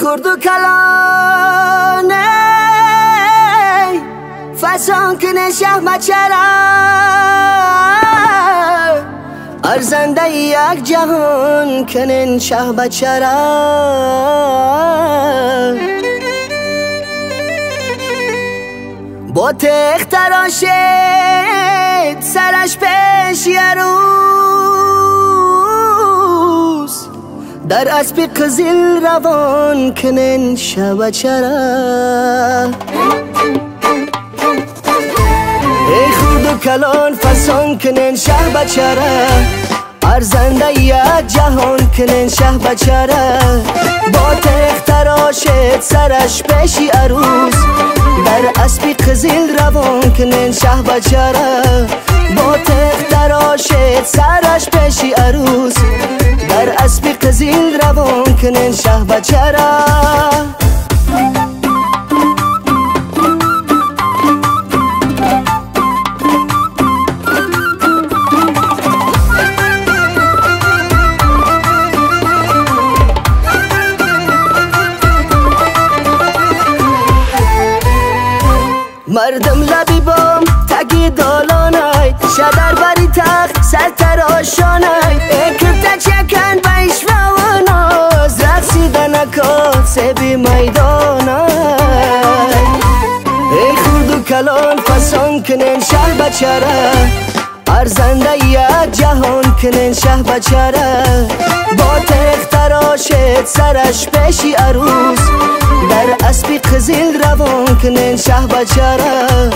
خورد و کلانه فسان کنه شه مچره ارزنده یک جهان کنن شه بچره با تخت تراشید سرش پیش یه روز در اسب قزل روان کنن شه بچره ای خورد و کلان فسان کنن شه بچره ارزنده یک جهان کنن شه بچره با تخت تراشید سرش پیشی عروس در اسب قزل روان کنن شه بچره با تخت تراشید سرش پیشی عروس در اسب قزل روان کنن شه بچره مردم لبی بام تگی دالانای شدر بری تخت سرتراشانای اکرتا چکن بیش و ناز رقصیدن اکاد سبی میدانای ای خورد و کلان فسان کنن شه بچره ارزنده یک جهان کنن شه بچره با تخت تراشید سرش پیشی عروس در اسب قزل روان کنن شه بچره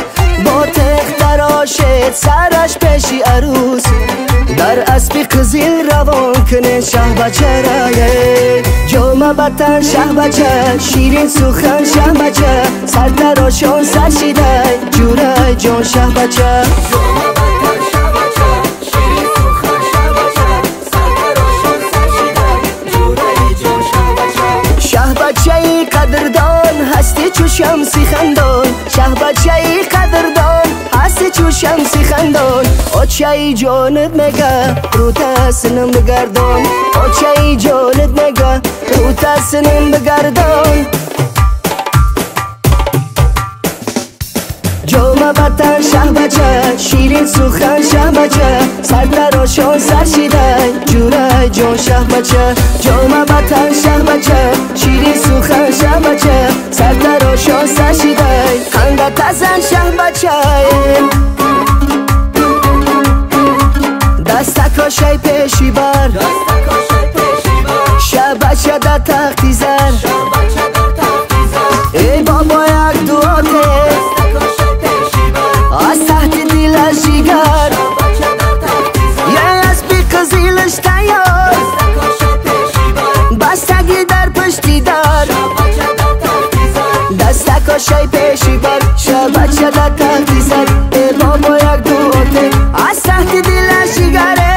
با تخت تراشید سرش پیشی عروس در اسب قزل روان کنن شه بچره جامه بطن شه بچه شیرین سخن شه بچه سرتراشون سرشیده جوره جان شه بچه بچه‌ی قدردان هستی چو شمسی خندان شه بچه‌ی قدردان هستی چو شمسی خندان آچه‌ی جانت مگه رو تسنم بگردان آچه‌ی جانت مگه رو تسنم بگردان جامه بطن شه بچه شیرین سخن شه بچه سرتراشون سرشیده جوره جان شه بچه جامه بطن شه بچه شیرین سخن شه بچه سرتراشون سرشیده خنده تزن شه بچه دستکاشی پیشی بر شه بچه در تختی زر ای بابا یک دعاته از تحت دلش جگر یه اسبی قزیلش تیار بستگی در پشتی دار دستکاشی پیشی بر شه بچه در تحتی زر ای بابا یک دوته از تحت دلش جگره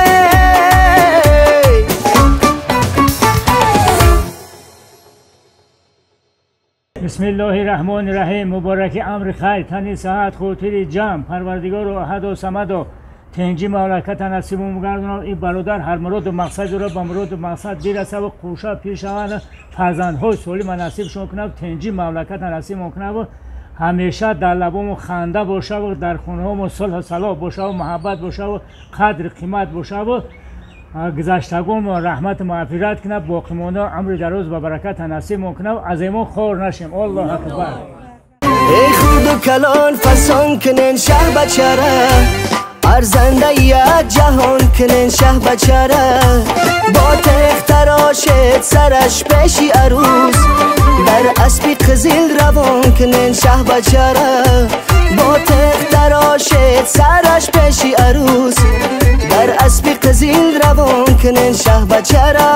بسم الله الرحمن الرحیم. مبارک امر خیر تنی صحت خاطر جمع پروردگار و احد و صمد و تنجی مملکت نصیب می‌گردونم. این برادر هر مراد و مقصد را به مراد و مقصد برسه و خورشد پیشوان فرزندهای سالم نصیبشون کنه، تنجی مملکت نصیب کنه و همیشه در لبام خنده باشه و در خونه‌ام صلح و صلاح باشه و محبت باشه و قدر قیمت باشه و گذشتگان و رحمت مغفرت کنه، باقی مانده عمر دراز و برکت نصیب کنه و از ایمان خور نشیم. الله اکبر. ای خورد و کلان فسان کنن شه بچره ارزنده یک جهان کنن شه بچره با تخت تراشید سرش پیشی عروس در اسب قزل روان کنن شه بچره با تخت تراشید سرش پیشی عروس در اسب قزل روان کنن شه بچره